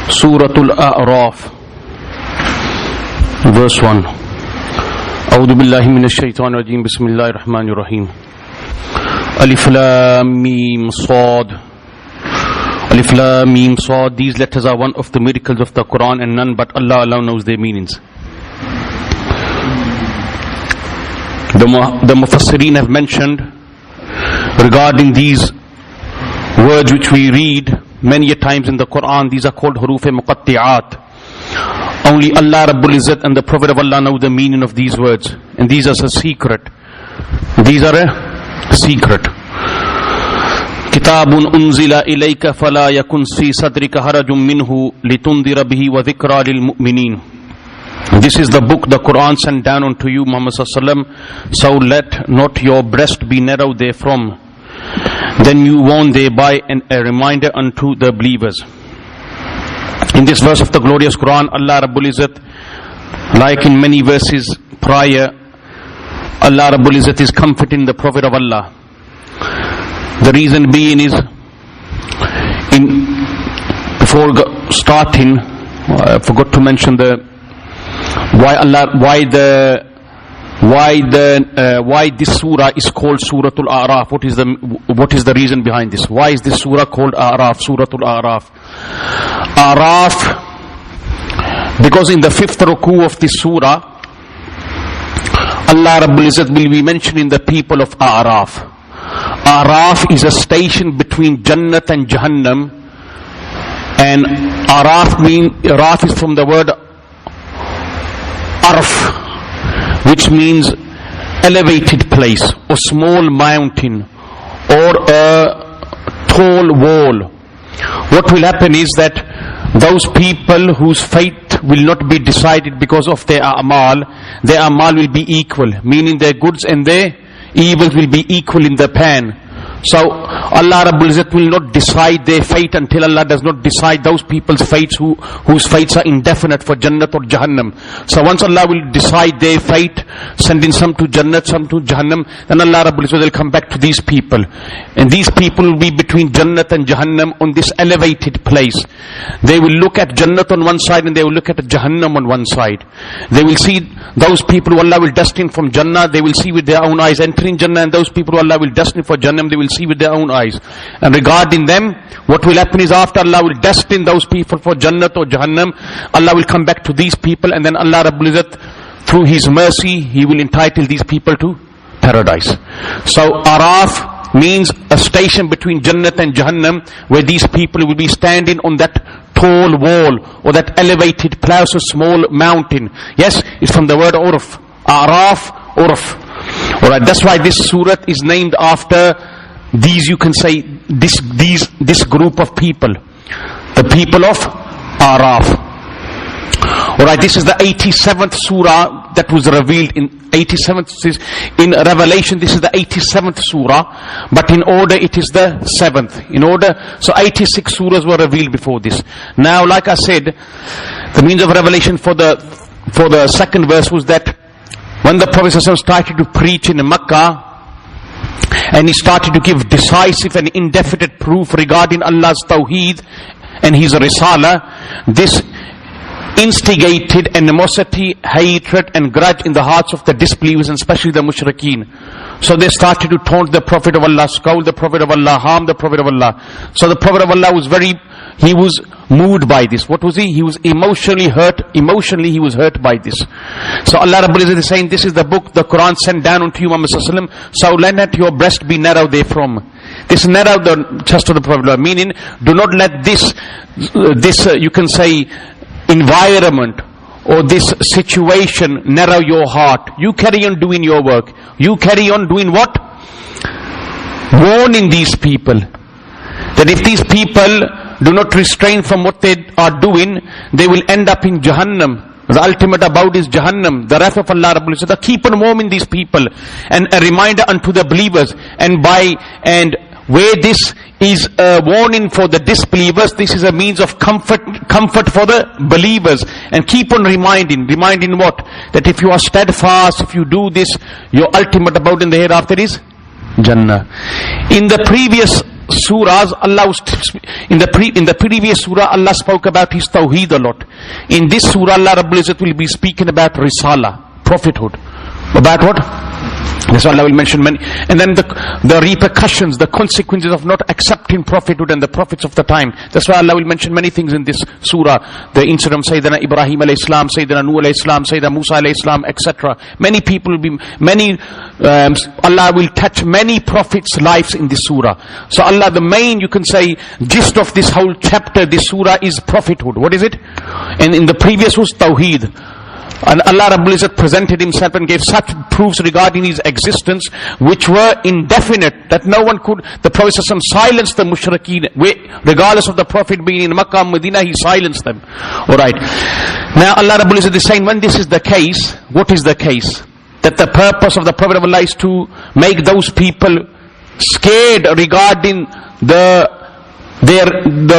Surah Araf, verse 1. A'udhu billahi minash shaitanir rajeem. Bismillahir rahmanir rahim. Alif lam mim sad. Alif lam mim sad. These letters are one of the miracles of the Quran, and none but Allah alone knows their meanings. The Mufassirin have mentioned regarding these words which we read many a times in the Quran, these are called huruf-e-muqatti'at. Only Allah Rabbul Izzat and the Prophet of Allah know the meaning of these words, and these are a secret. These are a secret. Kitabun unzila ilayka fala yakun fi sadrika harajun minhu litundira bihi wa dhikra lil mu'minin. This is the book the Quran sent down unto you, Muhammad sallallahu alaihi wasallam. So let not your breast be narrow therefrom. Then you warn thereby and a reminder unto the believers. In this verse of the glorious Quran, Allah Rabbul Izzat, like in many verses prior, Allah Rabbul Izzat is comforting the Prophet of Allah. The reason being is, before starting, I forgot to mention why this surah is called Suratul Araf. What is the reason behind this? Why is this surah called Araf, Suratul Araf? Araf, because in the 5th ruku of this surah, Allah Rabbul Izzat will be mentioning the people of Araf. Araf is a station between Jannat and Jahannam, and Araf is from the word Araf, which means elevated place or small mountain or a tall wall. What will happen is that those people whose fate will not be decided because of their a'mal will be equal, meaning their goods and their evils will be equal in the pan. So Allah Rabbul Izzat will not decide their fate until Allah does not decide those people's fates whose fates are indefinite for Jannat or Jahannam. So once Allah will decide their fate, sending some to Jannat, some to Jahannam, then Allah Rabbul Izzat will come back to these people. And these people will be between Jannat and Jahannam on this elevated place. They will look at Jannat on one side and they will look at Jahannam on one side. They will see those people who Allah will destine from Jannah, they will see with their own eyes entering Jannah, and those people who Allah will destine for Jahannam, they will see with their own eyes. And regarding them, what will happen is, after Allah will destine those people for Jannat or Jahannam, Allah will come back to these people, and then Allah Rabbul Izzat, through His mercy, He will entitle these people to paradise. So Araf means a station between Jannat and Jahannam, where these people will be standing on that tall wall or that elevated place or small mountain. Yes, it's from the word Urf. Araf, Urf. Alright, that's why this surah is named after these, you can say, this group of people, the people of Araf. Alright, this is the 87th surah that was revealed in 87th, in Revelation this is the 87th surah, but in order it is the 7th. In order, so 86 surahs were revealed before this. Now, like I said, the means of revelation for the second verse was that when the Prophet ﷺ started to preach in Makkah, and he started to give decisive and indefinite proof regarding Allah's Tawheed and His Risala, this instigated animosity, hatred and grudge in the hearts of the disbelievers, and especially the mushrikeen. So they started to taunt the Prophet of Allah, scold the Prophet of Allah, harm the Prophet of Allah. So the Prophet of Allah was he was moved by this. What was he? He was emotionally hurt. Emotionally he was hurt by this. So Allah Rabbul Izzat is saying, this is the book the Quran sent down unto you, Muhammad sallallahu alaihi wasallam. So let not your breast be narrow therefrom. This narrow the chest of the Prophet of Allah, meaning do not let this you can say environment or this situation narrow your heart. You carry on doing your work. You carry on doing what? Warning these people that if these people do not restrain from what they are doing, they will end up in Jahannam. The ultimate abode is Jahannam. The wrath of Allah Rabbul Izzat. Keep on warning these people, and a reminder unto the believers. And where this is a warning for the disbelievers, this is a means of comfort for the believers. And keep on reminding what? That if you are steadfast, if you do this, your ultimate abode in the hereafter is Jannah. In the previous surahs, Allah was in the previous surah, Allah spoke about His Tawheed a lot. In this surah, Allah Rabbul Izzat will be speaking about Risala, prophethood. About what? That's what Allah will mention many. And then the repercussions, the consequences of not accepting prophethood and the prophets of the time. That's why Allah will mention many things in this surah. The incident of Sayyidina Ibrahim alayhi salam, Sayyidina Nuh alayhi salam, Sayyidina Musa alayhi salam, etc. Many people will be, Allah will touch many prophets' lives in this surah. So Allah, the main, you can say, gist of this whole chapter, this surah is prophethood. What is it? And in the previous was Tawheed. And Allah Rabbul Izzat presented Himself and gave such proofs regarding His existence which were indefinite, that no one could. The Prophet silenced the mushrikeen, regardless of the Prophet being in Makkah, Medina, he silenced them. Alright. Now Allah Rabbul Izzat is saying, when this is the case, what is the case? That the purpose of the Prophet of Allah is to make those people scared regarding the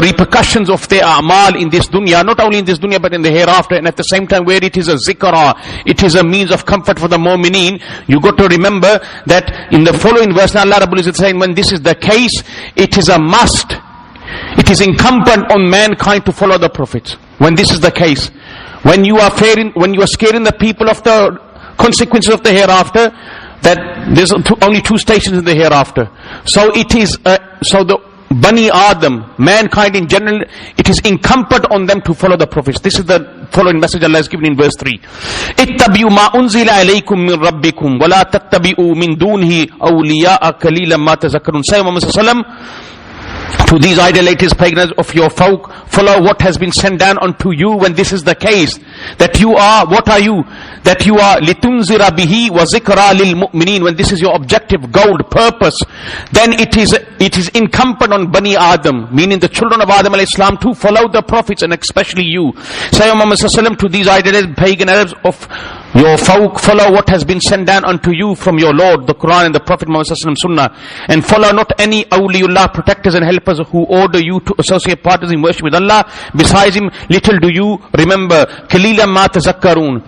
repercussions of their a'mal in this dunya, not only in this dunya but in the hereafter, and at the same time where it is a zikra, it is a means of comfort for the mu'mineen. You got to remember that in the following verse, Allah Rabbul Izzat is saying, when this is the case, it is a must, it is incumbent on mankind to follow the prophets. When this is the case, when you are scaring the people of the consequences of the hereafter, that there's only two stations in the hereafter. So it is, so the Bani Adam, mankind in general, it is incumbent on them to follow the prophets. This is the following message Allah has given in verse 3. اتَّبِعُوا مَا أُنزِلَ عَلَيْكُم مِّن رَبِّكُمْ وَلَا تَتَّبِعُوا مِن دُونِهِ أَوْلِيَاءَ قَلِيلًا مَا تَذَكَّرُونَ. Say Muhammad sallallahu alaihi wasallam, to these idolaters, pagans of your folk, follow what has been sent down unto you when this is the case. That you are, what are you? That you are litunzira bihi wa zikra lil mu'minin. When this is your objective, goal, purpose, then it is incumbent on Bani Adam, meaning the children of Adam alayhi salam, to follow the prophets, and especially you. Say Muhammad sallallahu alaihi wasallam, to these idolaters, pagan Arabs of your folk, follow what has been sent down unto you from your Lord, the Quran and the Prophet Muhammad sallallahu alaihi wasallam sunnah, and follow not any awliullah, protectors and helpers who order you to associate partners in worship with Allah. Besides Him, little do you remember. Qalilan ma tazakkarun.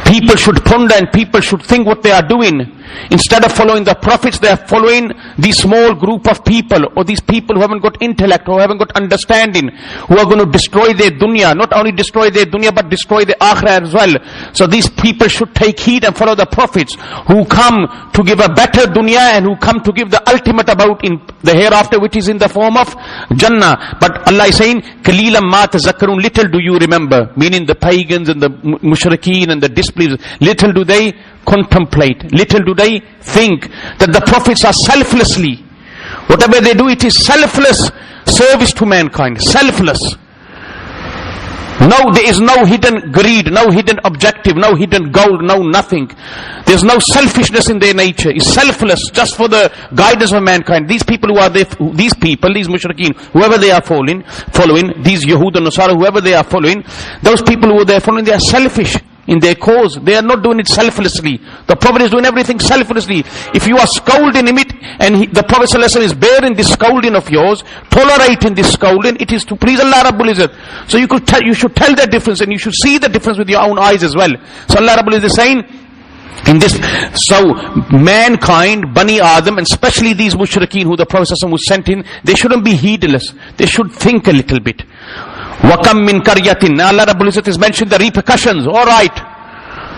People should ponder and people should think what they are doing. Instead of following the prophets, they are following the small group of people, or these people who haven't got intellect, who haven't got understanding, who are going to destroy their dunya. Not only destroy their dunya, but destroy their akhirah as well. So these people should take heed and follow the prophets who come to give a better dunya and who come to give the ultimate about in the hereafter, which is in the form of Jannah. But Allah is saying, Qalilan ma tazakkarun, little do you remember. Meaning the pagans and the mushrikeen and the disbelievers, little do they contemplate, little do they think that the prophets are selflessly, whatever they do, it is selfless service to mankind, selfless. No, there is no hidden greed, no hidden objective, no hidden goal, no nothing. There's no selfishness in their nature. It's selfless, just for the guidance of mankind. These people who are there, these mushrikeen, whoever they are following, these Yahud and Nasara, whoever they are following, those people who are there following, they are selfish in their cause. They are not doing it selflessly. The Prophet is doing everything selflessly. If you are scolding him, the Prophet ﷺ is bearing this scolding of yours, tolerating this scolding, it is to please Allah Rabbul Izzat. So you should tell the difference, and you should see the difference with your own eyes as well. So Allah Rabbul Izzat is saying, in this, so mankind, Bani Adam, and especially these mushrikeen who the Prophet ﷺ was sent in, they shouldn't be heedless. They should think a little bit. وَكَمْ مِنْ كَرْيَةٍ. Now Allah Rabbul Izzat has mentioned the repercussions. Alright,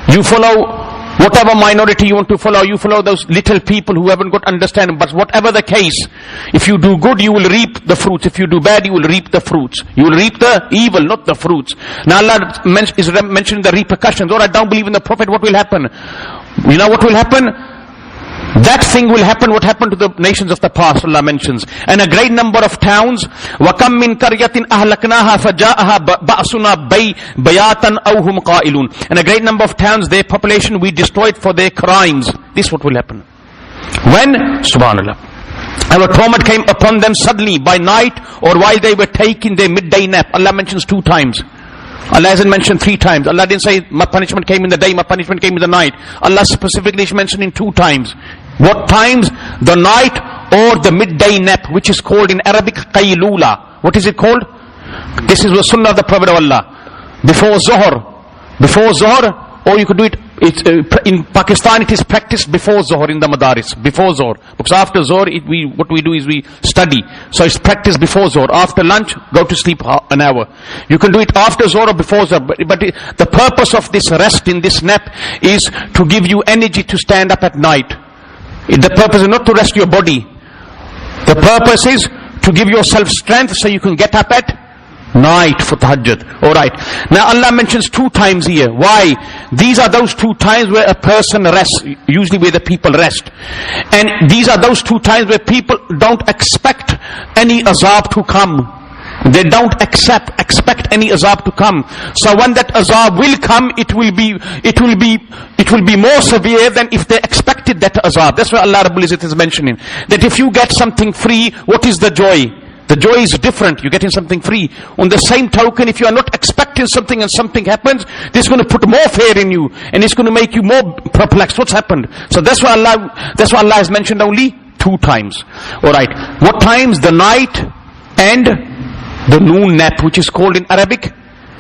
you follow whatever minority you want to follow, you follow those little people who haven't got understanding. But whatever the case, if you do good, you will reap the fruits. If you do bad, you will reap the fruits. You will reap the evil, not the fruits. Now Allah is mentioning the repercussions. Alright, don't believe in the Prophet, what will happen? You know what will happen? That thing will happen, what happened to the nations of the past, Allah mentions. And a great number of towns, وَكَمْ مِنْ كَرْيَةٍ أَهْلَكْنَاهَا فَجَاءَهَا بَأْسُنَا بَيَاتًا أَوْ هُمْ قَائِلُونَ. And a great number of towns, their population we destroyed for their crimes. This is what will happen. When? Subhanallah. Our torment came upon them suddenly, by night, or while they were taking their midday nap. Allah mentions 2 times. Allah hasn't mentioned 3 times. Allah didn't say my punishment came in the day, my punishment came in the night. Allah specifically mentioned in 2 times. What times? The night or the midday nap, which is called in Arabic qaylula. What is it called? This is the sunnah of the Prophet of Allah. Before Zohar, or you could do it in Pakistan it is practiced before Zohar in the Madaris, before Zohar. Because after Zohar, what we do is we study. So it's practiced before Zohar. After lunch, go to sleep an hour. You can do it after Zohar or before Zohar. But the purpose of this rest in this nap is to give you energy to stand up at night. The purpose is not to rest your body. The purpose is to give yourself strength so you can get up at night for tahajjud. Alright. Now Allah mentions 2 times here. Why? These are those 2 times where a person rests, usually where the people rest. And these are those 2 times where people don't expect any azab to come. They don't expect any azab to come. So when that azab will come, it will be more severe than if they expected that azab. That's why Allah Rabbul Izzat is mentioning that if you get something free, what is the joy? The joy is different. You're getting something free. On the same token, if you are not expecting something and something happens, this is going to put more fear in you, and it's going to make you more perplexed. What's happened? So that's why Allah has mentioned only 2 times. Alright. What times? The night and the noon nap, which is called in Arabic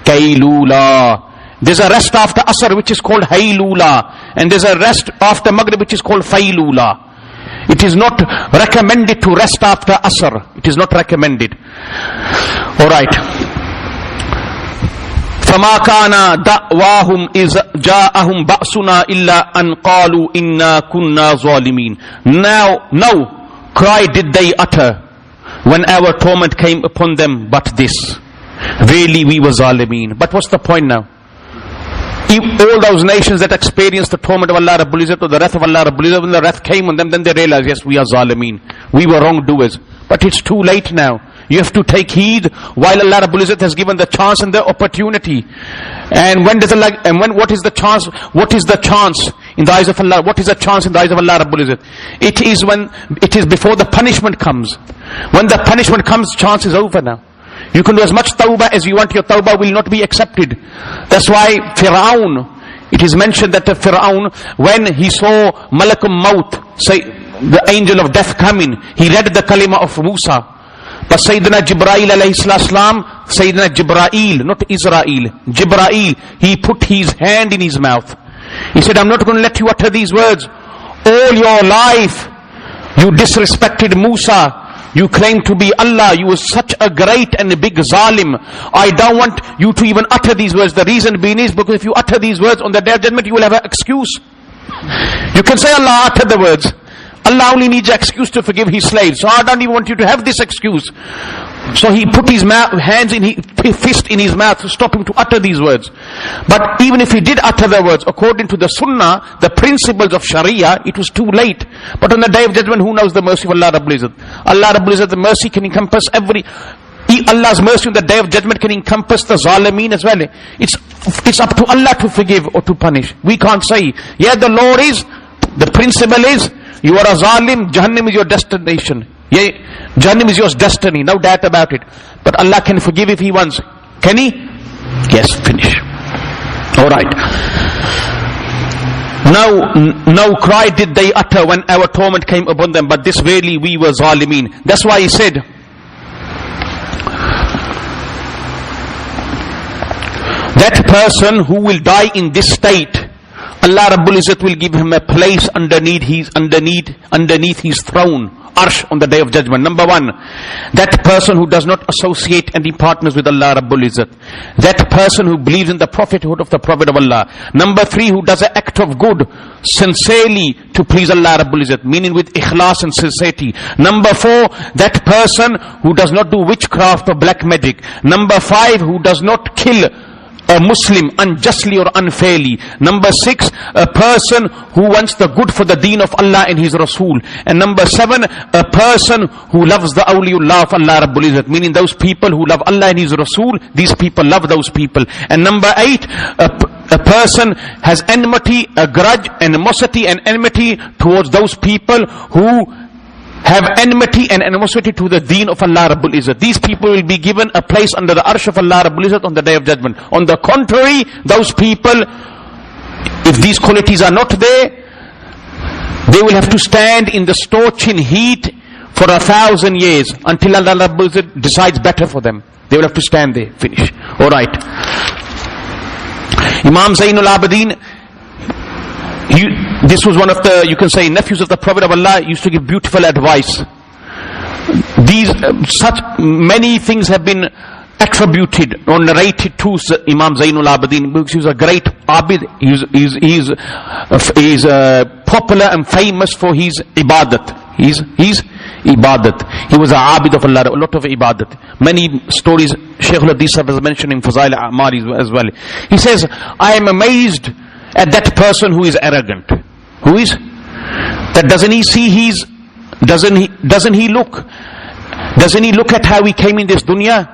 Kaylula. There's a rest after Asr, which is called Haylula. And there's a rest after Maghrib, which is called Faylula. It is not recommended to rest after Asr. It is not recommended. Alright. فَمَا كَانَ دَعْوَاهُمْ إِذْ جَاءَهُمْ بَأْسُنَا إِلَّا أَنْ قَالُوا إِنَّا كُنَّا ظَالِمِينَ. Now, no cry did they utter when our torment came upon them but this: really we were zalimeen. But what's the point now? All those nations that experienced the torment of Allah Rabbul Izzat or the wrath of Allah Rabbul Izzat, when the wrath came on them, then they realized, yes, we are zalimeen. We were wrongdoers. But it's too late now. You have to take heed while Allah Rabbul Izzat has given the chance and the opportunity. And what is the chance? What is the chance in the eyes of Allah? What is the chance in the eyes of Allah Rabbul Izzat? It is before the punishment comes. When the punishment comes, chance is over now. You can do as much tawbah as you want, your tawbah will not be accepted. That's why Fir'aun, it is mentioned that Fir'aun, when he saw Malakum Maut, say the angel of death coming, he read the kalima of Musa. But Sayyidina Jibreel alayhi salam, Sayyidina Jibreel, not Israel, Jibreel, he put his hand in his mouth. He said, I'm not going to let you utter these words. All your life, you disrespected Musa. You claim to be Allah. You were such a great and a big zalim. I don't want you to even utter these words. The reason being is because if you utter these words on the day of judgment, you will have an excuse. You can say Allah uttered the words. Allah only needs an excuse to forgive his slaves. So I don't even want you to have this excuse. So he put his fist in his mouth to stop him to utter these words. But even if he did utter the words, according to the Sunnah, the principles of Sharia, it was too late. But on the day of judgment, who knows the mercy of Allah Rabbul Izzat? Allah Rabbul Izzat, the mercy can encompass Allah's mercy on the day of judgment can encompass the zalimeen as well. It's up to Allah to forgive or to punish. We can't say, yeah, the law is, the principle is, you are a zalim, Jahannam is your destination. Yeah, Jahannam is your destiny, no doubt about it. But Allah can forgive if He wants. Can He? Yes, finish. Alright. No cry did they utter when our torment came upon them, but this really we were zalimeen. That's why He said, that person who will die in this state, Allah Rabbul Izzat will give him a place underneath his throne, Arsh, on the day of judgment. Number 1, that person who does not associate any partners with Allah Rabbul Izzat. That person who believes in the prophethood of the Prophet of Allah. Number 3, who does an act of good sincerely to please Allah Rabbul Izzat, meaning with ikhlas and sincerity. Number 4, that person who does not do witchcraft or black magic. Number 5, who does not kill a Muslim unjustly or unfairly. Number 6, a person who wants the good for the deen of Allah and His Rasul. And number 7, a person who loves the awliullah of Allah Rabbul Izzat, meaning those people who love Allah and His Rasul, these people love those people. And number 8, a person has enmity, a grudge, animosity and enmity towards those people who have enmity and animosity to the deen of Allah Rabbul Izzat. These people will be given a place under the arsh of Allah Rabbul Izzat on the day of judgment. On the contrary, those people, if these qualities are not there, they will have to stand in the scorching heat for 1,000 years until Allah Rabbul Izzat decides better for them. They will have to stand there. Finish. Alright. Imam Zainul Abidin, This was one of the, you can say, nephews of the Prophet of Allah, used to give beautiful advice. Such many things have been attributed or narrated to Imam Zainul Abidin, because he was a great abid. He's popular and famous for his ibadat. His ibadat. He was a abid of Allah, a lot of ibadat. Many stories Shaykh al-Hadith has mentioned in Fazail A'mal as well. He says, I am amazed at that person who is arrogant. Who is? That doesn't he see doesn't he look at how he came in this dunya?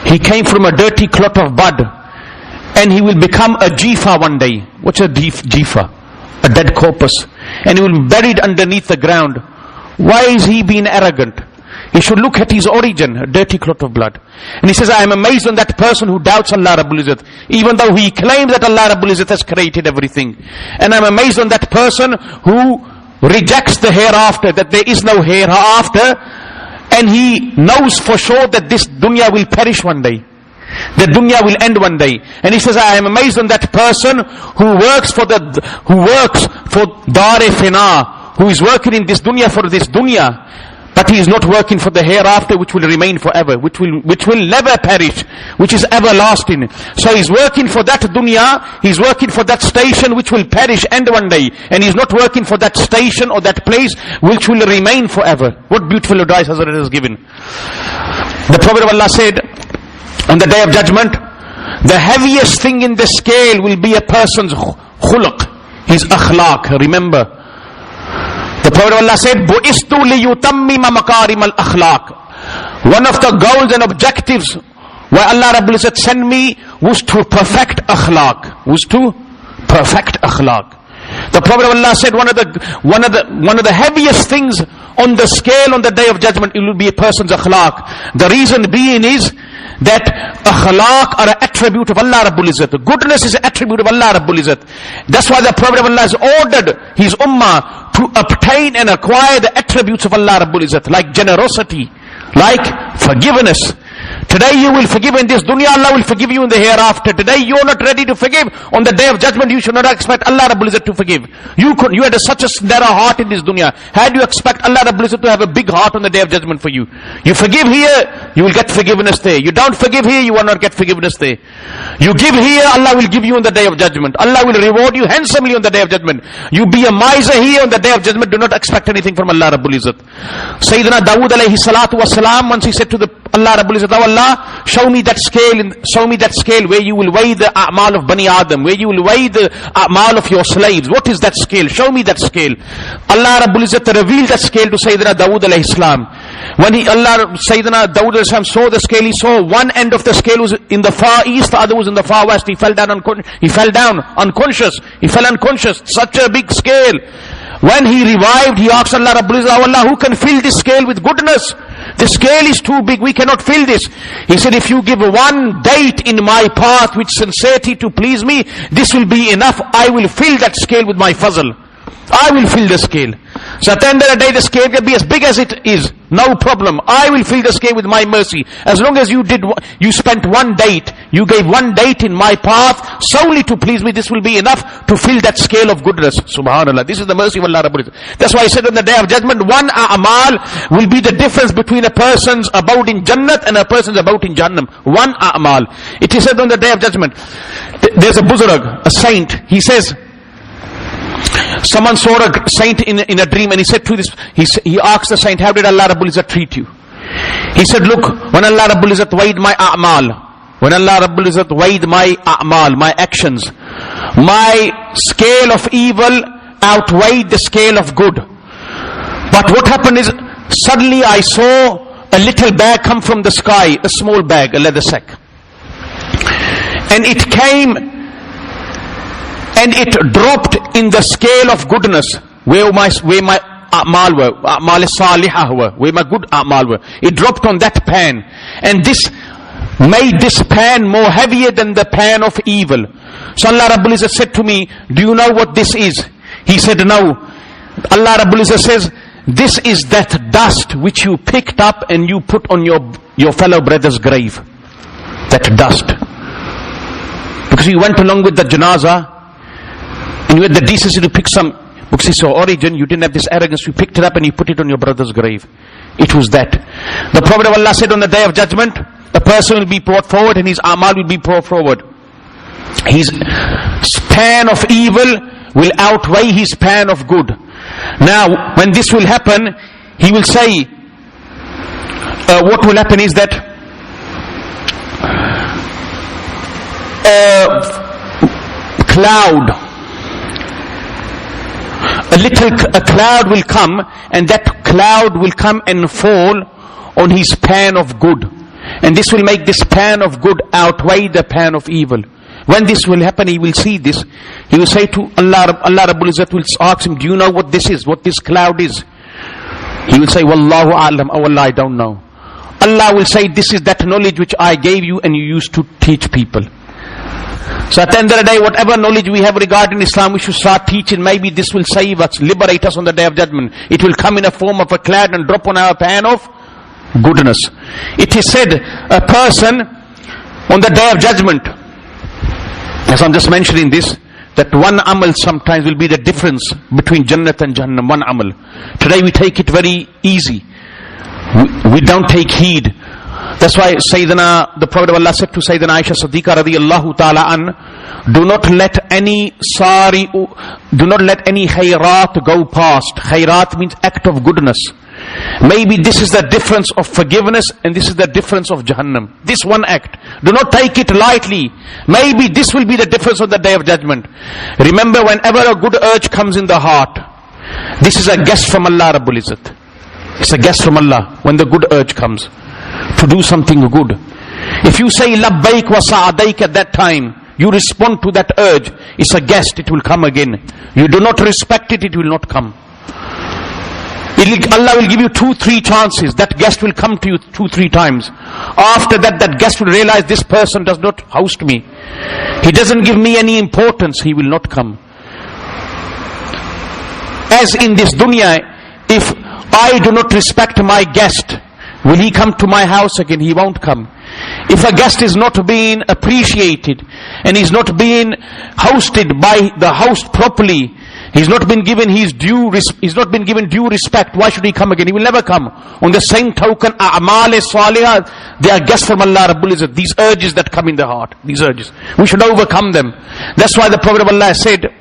He came from a dirty clot of bud, and he will become a jifa one day. What's a jifa? A dead corpus. And he will be buried underneath the ground. Why is he being arrogant? He should look at his origin, a dirty clot of blood. And he says, I am amazed on that person who doubts Allah Rabbul Izzat, even though he claims that Allah Rabbul Izzat has created everything. And I am amazed on that person who rejects the hereafter, that there is no hereafter, and he knows for sure that this dunya will perish one day. The dunya will end one day. And he says, I am amazed on that person who works for Dar-e Fina, who is working in this dunya for this dunya, but he is not working for the hereafter, which will remain forever, which will never perish, which is everlasting. So he's working for that dunya, he's working for that station which will perish, end one day, and he's not working for that station or that place which will remain forever. What beautiful advice Hazrat has given. The Prophet of Allah said, on the day of judgment, the heaviest thing in the scale will be a person's khuluq, his akhlaq. Remember, the Prophet of Allah said, "Bu'istu liyutammima makarim al-akhlaq." One of the goals and objectives why Allah Rabbul Izzat sent me was to perfect akhlaq. Was to perfect akhlaq. The Prophet of Allah said, one of the heaviest things on the scale on the day of judgment, it will be a person's akhlaq. The reason being is that akhlaq are an attribute of Allah Rabbul Izzat. Goodness is an attribute of Allah Rabbul Izzat. That's why the Prophet of Allah has ordered his ummah to obtain and acquire the attributes of Allah Rabbul Izzat, like generosity, like forgiveness. Today you will forgive in this dunya, Allah will forgive you in the hereafter. Today you are not ready to forgive. On the day of judgment you should not expect Allah Rabbul Izzat to forgive. You had such a narrow heart in this dunya. How do you expect Allah Rabbul Izzat to have a big heart on the day of judgment for you? You forgive here, you will get forgiveness there. You don't forgive here, you will not get forgiveness there. You give here, Allah will give you on the day of judgment. Allah will reward you handsomely on the day of judgment. You be a miser here on the day of judgment, do not expect anything from Allah Rabbul Izzat. Sayyidina Dawood alayhi salatu wasalam, once he said to the Allah Rabbul Izzat, "Oh Allah, show me that scale where you will weigh the a'mal of Bani Adam, where you will weigh the a'mal of your slaves. What is that scale? Show me that scale." Allah Rabbul Izzat revealed that scale to Sayyidina Dawood alayhi salam. When Sayyidina Dawood alayhi salam saw the scale, he saw one end of the scale was in the far east, the other was in the far west. He fell down unconscious. He fell unconscious. Such a big scale. When he revived, he asked Allah Rabbul Izzat, "Oh Allah, who can fill this scale with goodness? The scale is too big, we cannot fill this." He said, "If you give one date in my path with sincerity to please me, this will be enough. I will fill that scale with my fazl. I will fill the scale. So at the end of the day, the scale can be as big as it is. No problem. I will fill the scale with my mercy. As long as you spent one date, you gave one date in my path solely to please me, this will be enough to fill that scale of goodness." Subhanallah. This is the mercy of Allah Rabbul Izzat. That's why I said on the day of judgment, one a'mal will be the difference between a person's abode in Jannat and a person's abode in Jahannam. One a'mal. It is said on the day of judgment. There's a buzurg, a saint. He says, someone saw a saint in a dream, and he said to this, he asked the saint, "How did Allah Rabbul Izzat treat you?" He said, "Look, when Allah Rabbul Izzat weighed my a'mal, my actions, my scale of evil outweighed the scale of good. But what happened is, suddenly I saw a little bag come from the sky, a small bag, a leather sack. And it came and it dropped in the scale of goodness, where my a'mal were, a'mal salihah were, where my good a'mal were. It dropped on that pan, and this made this pan more heavier than the pan of evil. So Allah Rabbul Izzat said to me, "Do you know what this is?" He said, "No." Allah Rabbul Izzat says, "This is that dust which you picked up and you put on your fellow brother's grave." That dust. Because you went along with the janazah, And you had the decency to pick some books of origin, you didn't have this arrogance, you picked it up and you put it on your brother's grave. It was that. The Prophet of Allah said on the Day of Judgment, a person will be brought forward and his amal will be brought forward. His span of evil will outweigh his span of good. Now, when this will happen, he will say, what will happen is that a cloud will come, and that cloud will come and fall on his span of good, and this will make the span of good outweigh the span of evil. When this will happen, he will see this. He will say to Allah Rabbul Izzat will ask him, do you know what this is, what this cloud is? He will say, Wallahu A'lam, oh Allah, I don't know. Allah will say, this is that knowledge which I gave you and you used to teach people. So at the end of the day, whatever knowledge we have regarding Islam, we should start teaching. Maybe this will save us, liberate us on the Day of Judgment. It will come in a form of a cloud and drop on our pan of goodness. It is said, a person on the Day of Judgment, as I'm just mentioning this, that one amal sometimes will be the difference between Jannat and Jahannam, one amal. Today we take it very easy. We don't take heed. That's why the Prophet of Allah said to Sayyidina Aisha Siddiqa radiyallahu ta'ala an, do not let any khairat go past. Khairat means act of goodness. Maybe this is the difference of forgiveness and this is the difference of Jahannam. This one act. Do not take it lightly. Maybe this will be the difference on the Day of Judgment. Remember, whenever a good urge comes in the heart, this is a guest from Allah Rabbul Izzat. It's a guest from Allah when the good urge comes to do something good. If you say labbaik wa sa'adaik at that time, you respond to that urge. It's a guest, it will come again. You do not respect it, it will not come. Allah will give you 2-3 chances. That guest will come to you 2-3 times. After that, that guest will realize this person does not host me. He doesn't give me any importance. He will not come. As in this dunya, if I do not respect my guest, will he come to my house again? He won't come. If a guest is not being appreciated and is not being hosted by the host properly, he's not been given due respect, why should he come again? He will never come. On the same token, a'mal salihah, they are guests from Allah Rabbul Izzat. These urges that come in the heart, these urges, we should overcome them. That's why the Prophet of Allah said,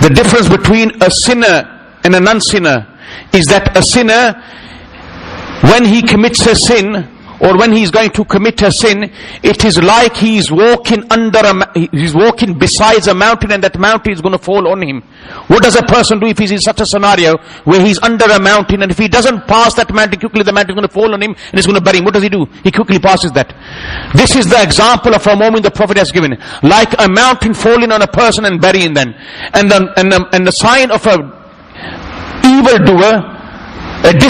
the difference between a sinner and a non-sinner is that a sinner, when he commits a sin, or when he's going to commit a sin, it is like he's walking besides a mountain and that mountain is going to fall on him. What does a person do if he's in such a scenario where he's under a mountain, and if he doesn't pass that mountain quickly, the mountain is going to fall on him and it's going to bury him? What does he do? He quickly passes that. This is the example of a moment the Prophet has given. Like a mountain falling on a person and burying them. And the sign of a evildoer, it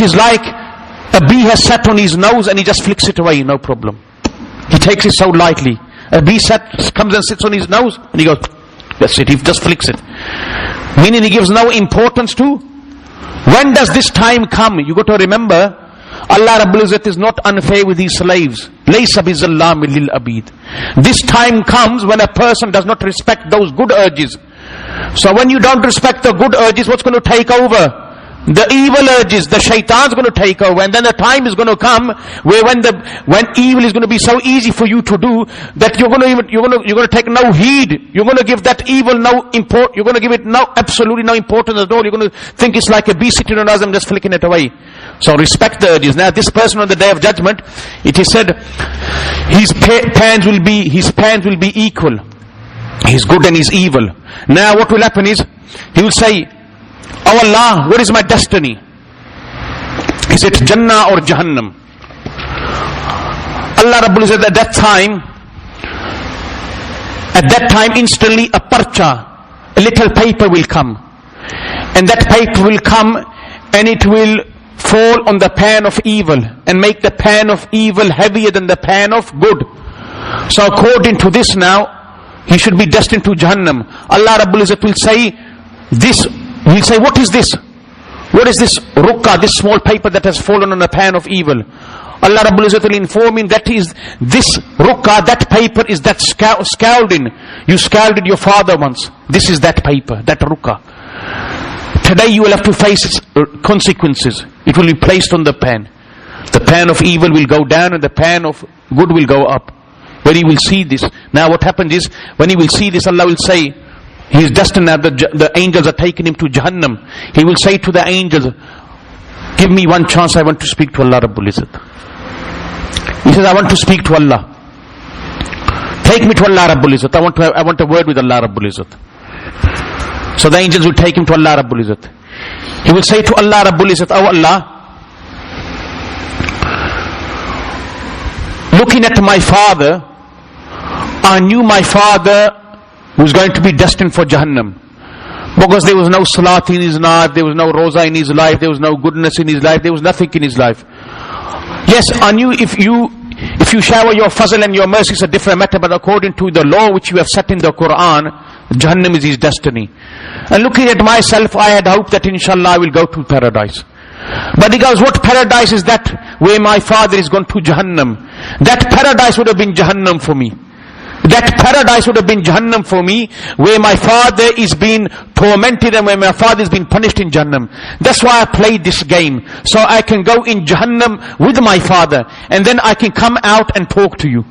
is like a bee has sat on his nose and he just flicks it away, no problem. He takes it so lightly. A bee comes and sits on his nose and he goes, that's it, he just flicks it. Meaning he gives no importance to. When does this time come? You got to remember, Allah Rabbul Izzat is not unfair with his slaves. Laysa bizallamin lil abid. This time comes when a person does not respect those good urges. So when you don't respect the good urges, what's going to take over? The evil urges, the shaitan's going to take over, and then the time is going to come where when evil is going to be so easy for you to do that you're going to take no heed. You're going to give that evil you're going to give it absolutely no importance at all. You're going to think it's like a bee sitting on us and just flicking it away. So respect the urges. Now this person on the Day of Judgment, it is said, his pans will be equal. His good and his evil. Now what will happen is, he will say, oh Allah, what is my destiny? Is it Jannah or Jahannam? Allah Rabbul Izzat at that time instantly a parcha, a little paper will come. And that paper will come and it will fall on the pan of evil and make the pan of evil heavier than the pan of good. So according to this now, he should be destined to Jahannam. Allah Rabbul Izzat will say, he'll say, what is this? What is this rukka, this small paper that has fallen on a pan of evil? Allah Rabbul Izzat will inform him that is this ruqqa, that paper is that scalding. You scalded your father once. This is that paper, that ruqqa. Today you will have to face its consequences. It will be placed on the pen. The pen of evil will go down and the pen of good will go up. When he will see this. Now what happens is, when he will see this, Allah will say, he is destined now, the angels are taking him to Jahannam. He will say to the angels, give me one chance, I want to speak to Allah Rabbul Izzat. He says, I want to speak to Allah. Take me to Allah Rabbul Izzat. I want a word with Allah Rabbul Izzat. So the angels will take him to Allah Rabbul Izzat. He will say to Allah Rabbul Izzat, oh Allah, looking at my father, I knew my father was going to be destined for Jahannam. Because there was no salat in his life, there was no roza in his life, there was no goodness in his life, there was nothing in his life. Yes, I knew if you shower your fazl and your mercy is a different matter, but according to the law which you have set in the Quran, Jahannam is his destiny. And looking at myself, I had hoped that inshallah I will go to paradise. But he goes, what paradise is that where my father is gone to Jahannam? That paradise would have been Jahannam for me. That paradise would have been Jahannam for me, where my father is being tormented and where my father is being punished in Jahannam. That's why I played this game. So I can go in Jahannam with my father, and then I can come out and talk to you.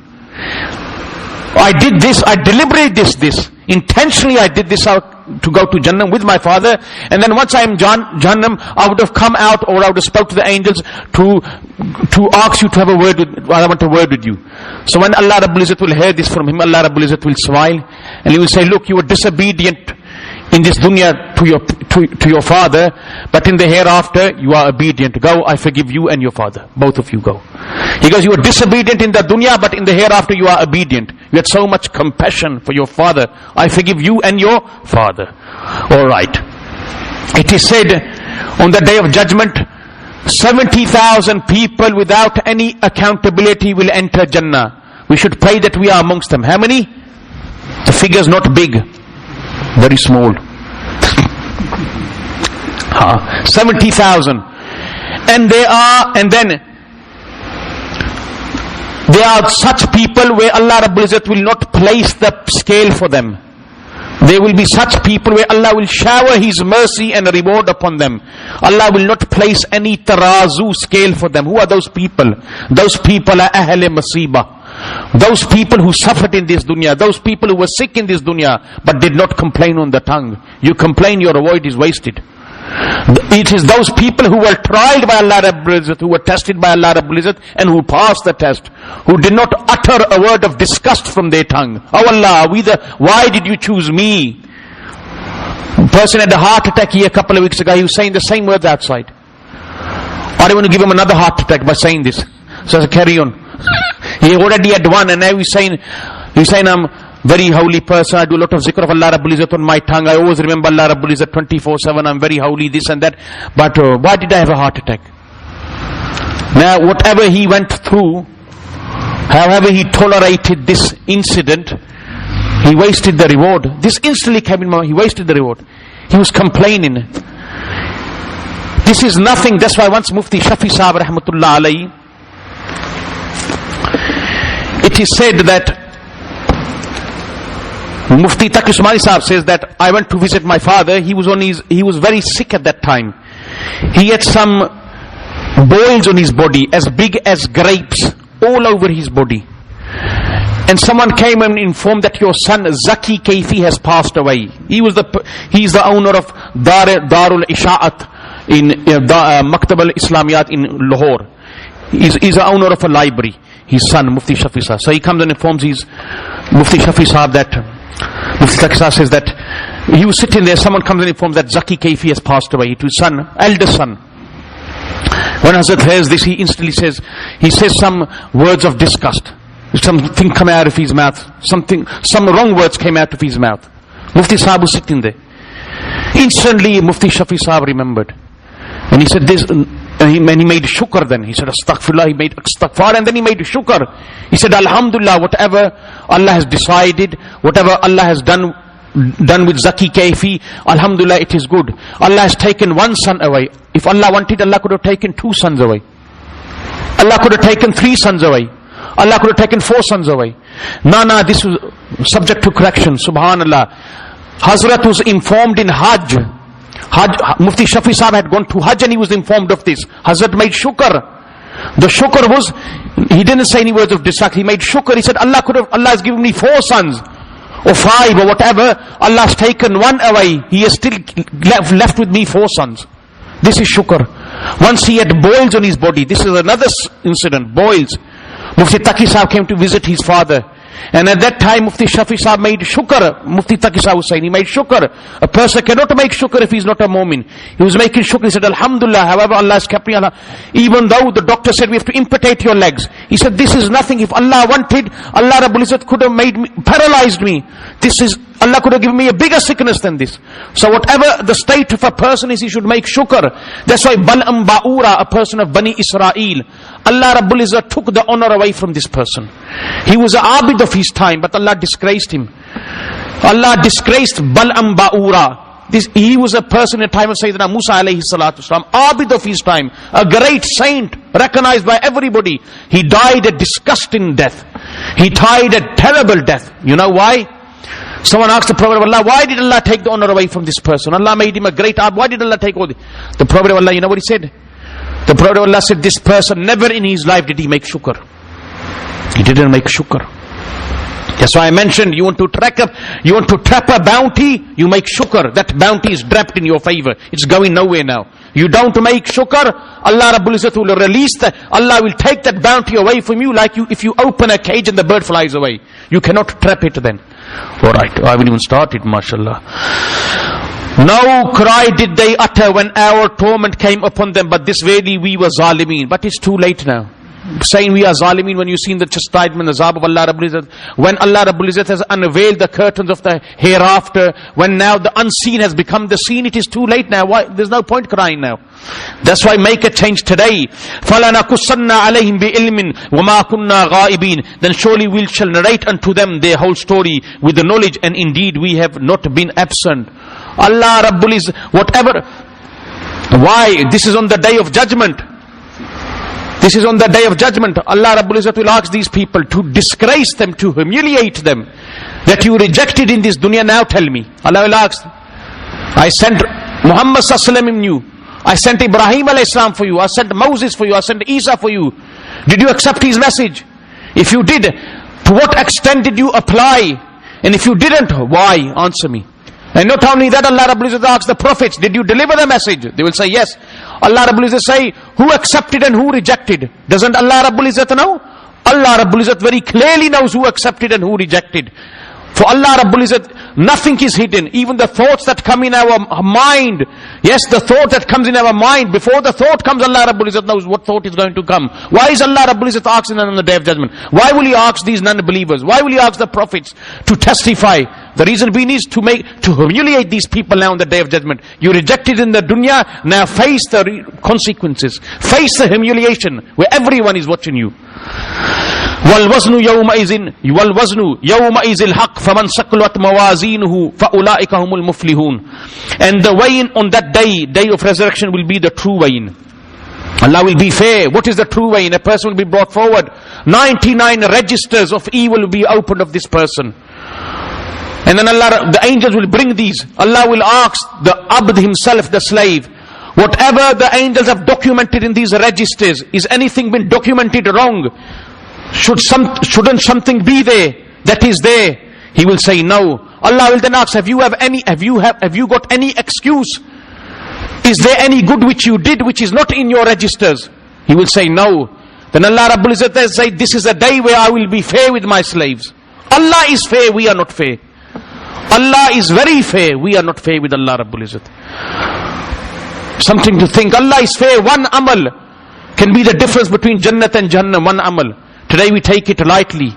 I did this, I deliberately did this. Intentionally I did this out to go to Jahannam with my father, and then once I am Jahannam, I would have come out, or I would have spoke to the angels to ask you to have a word with, I want a word with you. So when Allah Rabbul Izzat will hear this from him, Allah Rabbul Izzat will smile, and he will say, look, you were disobedient in this dunya to your father, but in the hereafter you are obedient. Go, I forgive you and your father. Both of you go. He goes, you were disobedient in the dunya, but in the hereafter you are obedient. You had so much compassion for your father. I forgive you and your father. Alright. It is said on the day of judgment, 70,000 people without any accountability will enter Jannah. We should pray that we are amongst them. How many? The figure is not big. Very small. 70,000. And there are such people where Allah Rabbul Izzat will not place the scale for them. There will be such people where Allah will shower His mercy and reward upon them. Allah will not place any tarazu scale for them. Who are those people? Those people are Ahle Masiba. Those people who suffered in this dunya, those people who were sick in this dunya, but did not complain on the tongue. You complain, your void is wasted. It is those people who were tried by Allah Rabbul Izzat, who were tested by Allah Rabbul Izzat, and who passed the test, who did not utter a word of disgust from their tongue. Oh Allah, why did you choose me? A person had a heart attack here a couple of weeks ago. He was saying the same words outside. I don't want to give him another heart attack by saying this. So I said, carry on. He already had one, and now he's saying I'm very holy person, I do a lot of zikr of Allah Rabbul Izzat on my tongue, I always remember Allah Rabbul Izzat 24/7, I'm very holy, this and that. But why did I have a heart attack? Now whatever he went through, however he tolerated this incident, he wasted the reward. This instantly came in my mind, he wasted the reward. He was complaining. This is nothing. That's why once Mufti Shafi Sahab rahmatullah alayhi, it is said that Mufti Taqi Usmani Sahab says that I went to visit my father. He was very sick at that time. He had some boils on his body as big as grapes all over his body. And someone came and informed that your son Zaki Kaifi has passed away. He's the owner of Darul Isha'at in Maktab al-Islamiyat in Lahore. He's the owner of a library. His son, Mufti Shafi Sahab. So he comes and informs Mufti Shafi Sahab that, Mufti Shafi Sahab says that he was sitting there, someone comes and informs that Zaki Kaifi has passed away to his son, eldest son. When Hazrat hears this, he instantly says some words of disgust. Something come out of his mouth. Some wrong words came out of his mouth. Mufti Sahab was sitting there. Instantly, Mufti Shafi Sahab remembered. And he said this, and he made shukr then. He said astaghfirullah, he made astaghfar, and then he made shukr. He said alhamdulillah, whatever Allah has decided, whatever Allah has done with Zaki Kaifi, alhamdulillah, it is good. Allah has taken one son away. If Allah wanted, Allah could have taken two sons away. Allah could have taken 3 sons away. Allah could have taken 4 sons away. No, this was subject to correction. Subhanallah. Hazrat was informed in Hajj. Mufti Shafi Sahib had gone to Hajj and he was informed of this. Hazrat made shukr. The shukr was, he didn't say any words of distraction. He made shukr. He said, Allah has given me 4 sons. Or 5 or whatever. Allah's taken 1 away. He has still left with me 4 sons. This is shukr. Once he had boils on his body. This is another incident. Boils. Mufti Taqi Sahib came to visit his father. And at that time Mufti Shafi Sahib made shukr. Mufti Taqi Sahib was saying, he made shukr. A person cannot make shukr if he's not a mu'min. He was making shukr. He said, Alhamdulillah, however Allah has kept me. Even though the doctor said we have to amputate your legs. He said, this is nothing. If Allah wanted, Allah Rabbul Izzat could have made me, paralyzed me. Allah could have given me a bigger sickness than this. So whatever the state of a person is, he should make shukr. That's why Bal'am Ba'ura, a person of Bani Israel, Allah Rabbul Izzat took the honor away from this person. He was an abid of his time, but Allah disgraced him. Allah disgraced Bal'am Ba'ura. He was a person in the time of Sayyidina Musa alayhi salatu wasalam, abid of his time, a great saint, recognized by everybody. He died a disgusting death. He died a terrible death. You know why? Someone asked the Prophet of Allah, why did Allah take the honor away from this person? Allah made him a great abid. Why did Allah take all this? The Prophet of Allah, you know what he said? The Prophet of Allah said, this person never in his life did he make shukr. He didn't make shukr. That's why I mentioned, you want to trap a bounty, you make shukr. That bounty is trapped in your favor. It's going nowhere now. You don't make shukr, Allah Rabbul Izzat will release that. Allah will take that bounty away from you, like if you open a cage and the bird flies away. You cannot trap it then. Alright, I haven't even started, mashallah. No cry did they utter when our torment came upon them, but this really we were zalimeen. But it's too late now. Saying we are zalimeen when you seen the chastisement, the azab of Allah Rabbul Izzat, when Allah Rabbul Izzat has unveiled the curtains of the hereafter, when now the unseen has become the seen, it is too late now. Why? There's no point crying now. That's why make a change today. فَلَنَقُصَّنَّ عَلَيْهِمْ بِإِلْمٍ وَمَا كُنَّا غَائِبِينَ. Then surely we shall narrate unto them their whole story with the knowledge, and indeed we have not been absent. Allah Rabbul Izzat, whatever. Why? This is on the day of judgment. This is on the day of judgment. Allah Rabbul Izzat will ask these people to disgrace them, to humiliate them, that you rejected in this dunya. Now tell me. Allah will ask, I sent Muhammad sallallahu alaihi wasallam in you. I sent Ibrahim alayhi salam for you. I sent Moses for you. I sent Isa for you. Did you accept his message? If you did, to what extent did you apply? And if you didn't, why? Answer me. And not only that, Allah Rabbul Izzat asks the prophets, did you deliver the message? They will say yes. Allah Rabbul Izzat say, who accepted and who rejected? Doesn't Allah Rabbul Izzat know? Allah Rabbul Izzat very clearly knows who accepted and who rejected. For Allah Rabbul Izzat, nothing is hidden. Even the thoughts that come in our mind. Yes, the thought that comes in our mind. Before the thought comes, Allah Rabbul Izzat knows what thought is going to come. Why is Allah Rabbul Izzat asking them on the day of judgment? Why will He ask these non-believers? Why will He ask the prophets to testify? The reason being is to humiliate these people now on the day of judgment. You rejected in the dunya, now face the consequences. Face the humiliation where everyone is watching you. وَالْوَزْنُ يَوْمَئِذِ الْحَقِّ فَمَنْ سَقْلَتْ مَوَازِينُهُ فَأُولَٰئِكَ هُمُ الْمُفْلِحُونَ. And the weighing on that day of resurrection, will be the true weighing. Allah will be fair. What is the true weighing? A person will be brought forward. 99 registers of evil will be opened of this person. And then the angels will bring these. Allah will ask the abd himself, the slave, whatever the angels have documented in these registers, is anything been documented wrong? Shouldn't something be there that is there? He will say no. Allah will then ask, have you got any excuse? Is there any good which you did which is not in your registers? He will say no. Then Allah Rabbul Izzat will say, this is a day where I will be fair with my slaves. Allah is fair, we are not fair. Allah is very fair, we are not fair with Allah Rabbul Izzat. Something to think. Allah is fair. One amal can be the difference between Jannat and Jahannam. One amal. Today we take it lightly.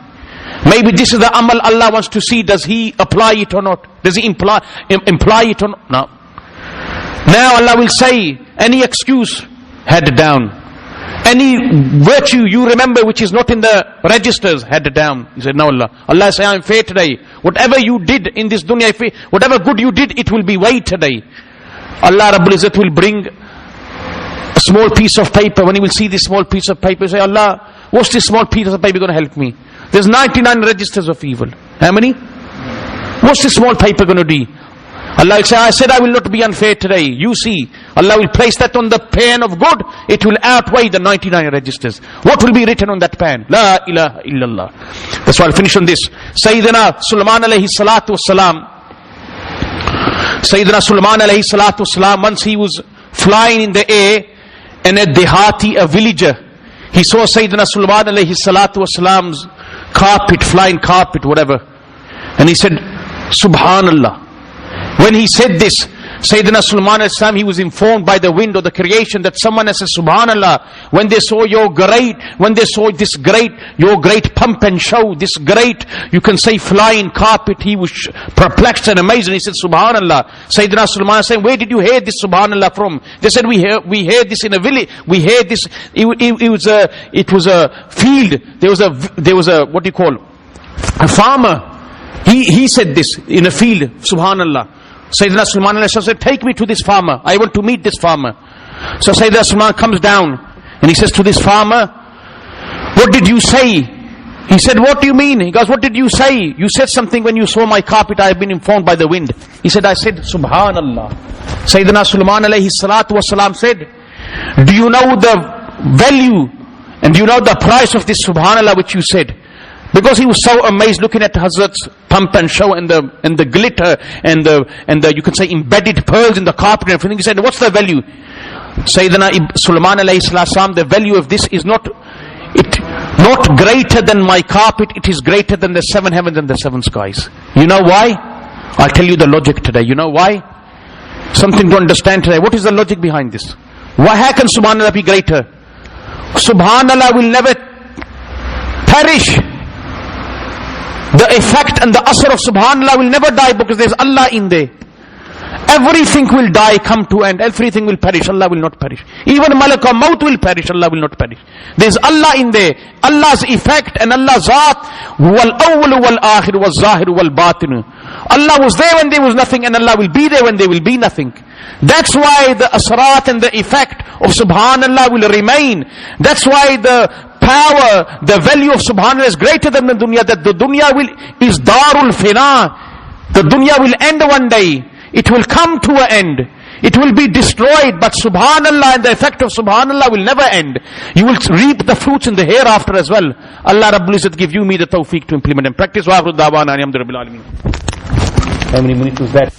Maybe this is the amal Allah wants to see. Does He apply it or not? Does He imply it or not? No. Now Allah will say, any excuse, head down. Any virtue you remember which is not in the registers, head down. He said, no Allah. Allah say, I am fair today. Whatever you did in this dunya, whatever good you did, it will be weighed today. Allah Rabbul Izzat will bring a small piece of paper, when he will see this small piece of paper, say, Allah, what's this small piece of paper going to help me? There's 99 registers of evil. How many? What's this small paper going to do? Allah will say, I said I will not be unfair today. You see, Allah will place that on the pen of good. It will outweigh the 99 registers. What will be written on that pen? La ilaha illallah. That's why I'll finish on this. Sayyidina Sulaiman alayhi salatu wasalam. Sayyidina Sulaiman alayhi salatu wasalam, once he was flying in the air, and a dehati, a villager, he saw Sayyidina Sulaiman alayhi salatu wasalam's carpet, flying carpet, whatever. And he said, Subhanallah. When he said this, Sayyidina Sulaiman alayhi salam, he was informed by the wind or the creation that someone has said, Subhanallah, when they saw your great pump and show, this great, you can say, flying carpet, he was perplexed and amazed, and he said, Subhanallah. Sayyidina Sulaiman said, where did you hear this Subhanallah from? They said, we heard this in a village, we heard this, it was a field, there was a, what do you call, a farmer, he said this in a field, Subhanallah. Sayyidina Sulaiman said, take me to this farmer. I want to meet this farmer. So Sayyidina Sulaiman comes down and he says to this farmer, what did you say? He said, what do you mean? He goes, what did you say? You said something when you saw my carpet. I have been informed by the wind. He said, I said, Subhanallah. Sayyidina Sulaiman alayhi salatu wasalam said, do you know the value and do you know the price of this Subhanallah which you said? Because he was so amazed looking at Hazrat's pump and show and the glitter and the you can say embedded pearls in the carpet and everything. He said, what's the value? Sayyidina Sulaiman alayhi salam, the value of this is not greater than my carpet, it is greater than the 7 heavens and the 7 skies. You know why? I'll tell you the logic today. You know why? Something to understand today. What is the logic behind this? Why, how can Subhanallah be greater? Subhanallah will never perish. The effect and the asr of Subhanallah will never die because there's Allah in there. Everything will die, come to end. Everything will perish. Allah will not perish. Even Malak or Maut will perish. Allah will not perish. There's Allah in there. Allah's effect and Allah's zat. Wal awwal wal akhir wal zahir wal batin. Allah was there when there was nothing, and Allah will be there when there will be nothing. That's why the asrat and the effect of Subhanallah will remain. That's why the power, the value of Subhanallah is greater than the dunya. That the dunya is darul fina. The dunya will end one day. It will come to an end. It will be destroyed. But Subhanallah and the effect of Subhanallah will never end. You will reap the fruits in the hereafter as well. Allah Rabbul Izzat give you me the tawfiq to implement and practice. Wa akhiru da'wana alhamdulillahi rabbil alamin. How many minutes was that?